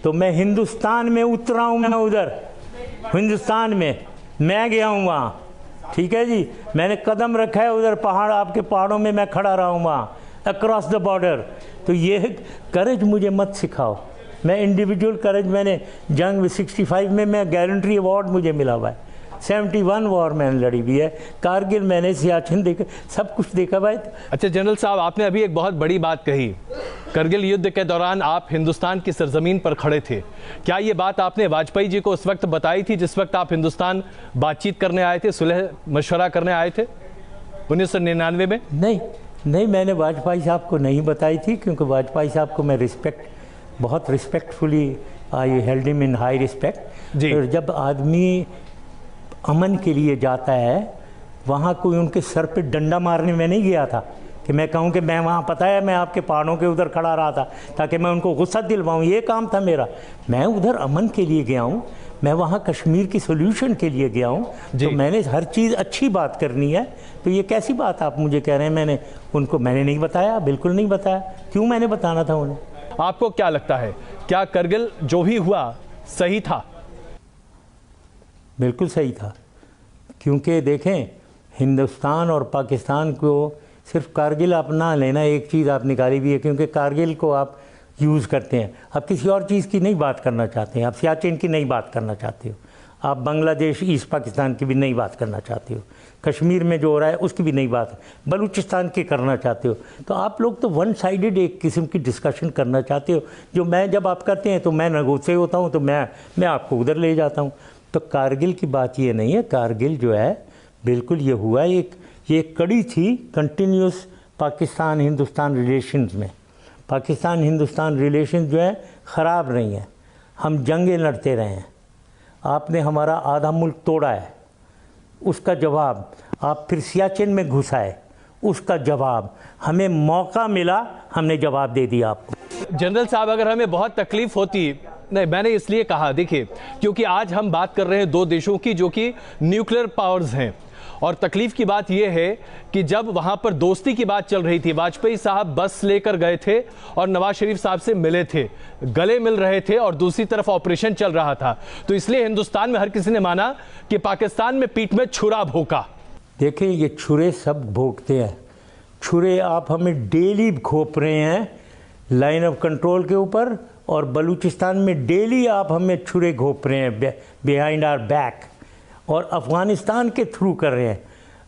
तो मैं हिंदुस्तान में उतरा हूँ, मैं उधर हिंदुस्तान में मैं गया हूँ वहाँ, ठीक है जी। मैंने कदम रखा है उधर पहाड़, आपके पहाड़ों में मैं खड़ा रहा हूँ वहाँ, अक्रॉस द बॉर्डर। तो ये करेज मुझे मत सिखाओ। मैं इंडिविजुअल करेज, मैंने जंग में 65 में मैं गैलेंट्री अवार्ड मुझे मिला हुआ है। 71 वॉर मैंने लड़ी हुई है, कारगिल मैंने, सियाचिन देखा, सब कुछ देखा भाई। अच्छा जनरल साहब, आपने अभी एक बहुत बड़ी बात कही, करगिल युद्ध के दौरान आप हिंदुस्तान की सरजमीन पर खड़े थे। क्या ये बात आपने वाजपेयी जी को उस वक्त बताई थी जिस वक्त आप हिंदुस्तान बातचीत करने आए थे, सुलह मशवरा करने आए थे 1999 में? नहीं, मैंने वाजपेयी साहब को नहीं बताई थी, क्योंकि वाजपेयी साहब को मैं बहुत respectfully I held him in high respect. तो जब आदमी अमन के लिए जाता है, वहाँ कोई उनके सर पे डंडा मारने में नहीं गया था कि मैं कहूँ कि मैं वहाँ, पता है मैं आपके पहाड़ों के उधर खड़ा रहा था ताकि मैं उनको गुस्सा दिलवाऊँ, ये काम था मेरा। मैं उधर अमन के लिए गया हूँ, मैं वहाँ कश्मीर की सोल्यूशन के लिए गया हूँ। तो मैंने हर चीज़ अच्छी बात करनी है। तो ये कैसी बात आप मुझे कह रहे हैं मैंने नहीं बताया? बिल्कुल नहीं बताया। क्यों मैंने बताना था उन्हें? आपको क्या लगता है, क्या करगिल जो भी हुआ सही था? बिल्कुल सही था, क्योंकि देखें हिंदुस्तान और पाकिस्तान को सिर्फ कारगिल अपना लेना, एक चीज़ आप निकाली भी है, क्योंकि कारगिल को आप यूज़ करते हैं। आप किसी और चीज़ की नहीं बात करना चाहते हैं, आप सियाचिन की नहीं बात करना चाहते हो, आप बांग्लादेश ईस्ट पाकिस्तान की भी नहीं बात करना चाहते हो, कश्मीर में जो हो रहा है उसकी भी नहीं बात, बलूचिस्तान की करना चाहते हो। तो आप लोग तो वन साइडेड एक किस्म की डिस्कशन करना चाहते हो, जो मैं जब आप करते हैं तो मैं नगोचे होता हूँ, तो मैं आपको उधर ले जाता हूँ। तो कारगिल की बात ये नहीं है। कारगिल जो है बिल्कुल ये हुआ, ये कड़ी थी कंटिन्यूस पाकिस्तान हिंदुस्तान रिलेशंस में। पाकिस्तान हिंदुस्तान रिलेशंस जो है ख़राब नहीं है, हम जंगें लड़ते रहे हैं, आपने हमारा आधा मुल्क तोड़ा है, उसका जवाब आप फिर सियाचिन में घुस आए, उसका जवाब हमें मौका मिला, हमने जवाब दे दिया आपको। जनरल साहब, अगर हमें बहुत तकलीफ होती, नहीं मैंने इसलिए कहा, देखिए क्योंकि आज हम बात कर रहे हैं दो देशों की जो कि न्यूक्लियर पावर्स हैं, और तकलीफ की बात यह है कि जब वहां पर दोस्ती की बात चल रही थी, वाजपेयी साहब बस लेकर गए थे और नवाज शरीफ साहब से मिले थे, गले मिल रहे थे, और दूसरी तरफ ऑपरेशन चल रहा था। तो इसलिए हिंदुस्तान में हर किसी ने माना कि पाकिस्तान में पीठ में छुरा भोंका। देखिए ये छुरे सब भोंकते हैं, छुरे आप हमें डेली घोंप रहे हैं लाइन ऑफ कंट्रोल के ऊपर, और बलूचिस्तान में डेली आप हमें छुरे घोंप रहे हैं बिहाइंड आवर बैक, और अफ़गानिस्तान के थ्रू कर रहे हैं,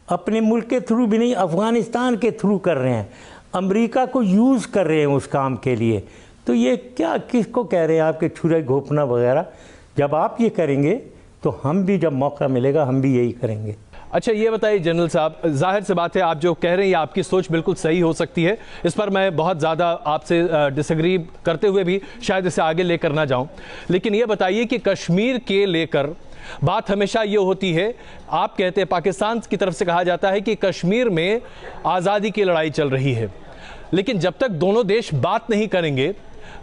अपने मुल्क के थ्रू भी नहीं, अफ़गानिस्तान के थ्रू कर रहे हैं, अमेरिका को यूज़ कर रहे हैं उस काम के लिए। तो ये क्या, किसको कह रहे हैं आपके छुरे घोंपना वगैरह? जब आप ये करेंगे तो हम भी, जब मौका मिलेगा हम भी यही करेंगे। अच्छा ये बताइए जनरल साहब, जाहिर सी बात है आप जो कह रहे हैं आपकी सोच बिल्कुल सही हो सकती है, इस पर मैं बहुत ज़्यादा आपसे डिसएग्री करते हुए भी शायद इसे आगे लेकर ना जाऊं, लेकिन ये बताइए कि कश्मीर के लेकर बात हमेशा ये होती है, आप कहते हैं, पाकिस्तान की तरफ से कहा जाता है कि कश्मीर में आज़ादी की लड़ाई चल रही है, लेकिन जब तक दोनों देश बात नहीं करेंगे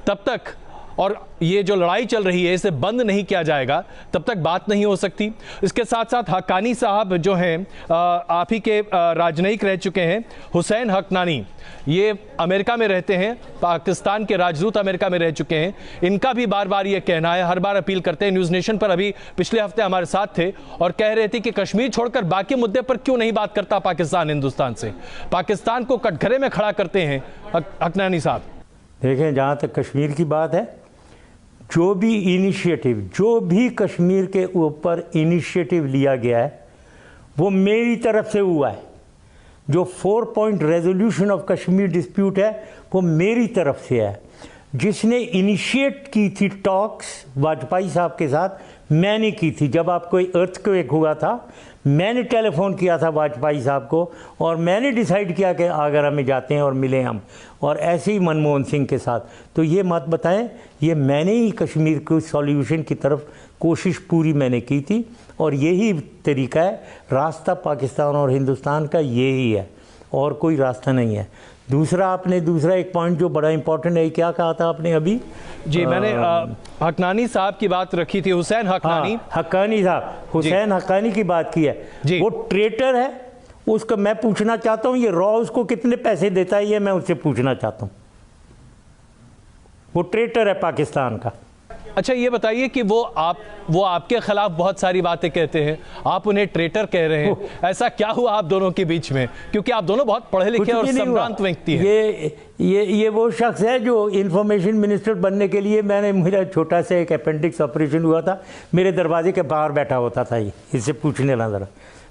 तब तक, और ये जो लड़ाई चल रही है इसे बंद नहीं किया जाएगा तब तक बात नहीं हो सकती। इसके साथ साथ हक्कानी साहब जो हैं, आप ही के राजनयिक रह चुके हैं, हुसैन हक्कानी, ये अमेरिका में रहते हैं, पाकिस्तान के राजदूत अमेरिका में रह चुके हैं, इनका भी बार बार ये कहना है, हर बार अपील करते हैं, न्यूज़ नेशन पर अभी पिछले हफ्ते हमारे साथ थे और कह रहे थे कि कश्मीर छोड़कर बाकी मुद्दे पर क्यों नहीं बात करता पाकिस्तान हिंदुस्तान से, पाकिस्तान को कटघरे में खड़ा करते हैं हक्कानी साहब। देखें, जहाँ तक कश्मीर की बात है, जो भी इनिशिएटिव, जो भी कश्मीर के ऊपर इनिशिएटिव लिया गया है वो मेरी तरफ से हुआ है। जो 4 point resolution of Kashmir dispute है वो मेरी तरफ से है। जिसने इनिशिएट की थी टॉक्स वाजपेयी साहब के साथ, मैंने की थी। जब आपको अर्थक्वेक हुआ था, मैंने टेलीफोन किया था वाजपेयी साहब को और मैंने डिसाइड किया कि आगरा में जाते हैं और मिले हम, और ऐसे ही मनमोहन सिंह के साथ। तो ये मत बताएं, ये मैंने ही कश्मीर को सॉल्यूशन की तरफ कोशिश पूरी मैंने की थी, और यही तरीका है। रास्ता पाकिस्तान और हिंदुस्तान का यही है, और कोई रास्ता नहीं है। दूसरा एक पॉइंट जो बड़ा इंपॉर्टेंट है, क्या कहा था आपने अभी? जी, मैंने हक्कानी साहब की बात रखी थी, हुसैन हक्कानी। हक्कानी साहब, हुसैन हक्कानी की बात की है। वो ट्रेटर है, उसको मैं पूछना चाहता हूँ, ये रॉ उसको कितने पैसे देता है, ये मैं उससे पूछना चाहता हूँ। वो ट्रेटर है पाकिस्तान का। अच्छा ये बताइए कि वो आपके खिलाफ बहुत सारी बातें कहते हैं, आप उन्हें ट्रेटर कह रहे हैं, ऐसा क्या हुआ आप दोनों के बीच में? क्योंकि आप दोनों बहुत पढ़े लिखे और संभ्रांत व्यक्ति हैं। ये वो शख्स है जो इंफॉर्मेशन मिनिस्टर बनने के लिए, मेरा छोटा सा एक अपेंडिक्स ऑपरेशन हुआ था, मेरे दरवाजे के बाहर बैठा होता था, ये इससे पूछने लगा ज़रा।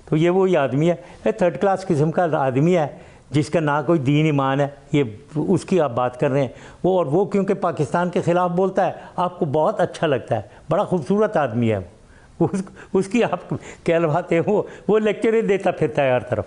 तो ये वही आदमी है, थर्ड क्लास किस्म का आदमी है जिसका ना कोई दीन ईमान है, ये उसकी आप बात कर रहे हैं। वो क्योंकि पाकिस्तान के ख़िलाफ़ बोलता है, आपको बहुत अच्छा लगता है, बड़ा खूबसूरत आदमी है उसकी आप कहलवाते हो, वो लेक्चर देता फिरता है हर तरफ।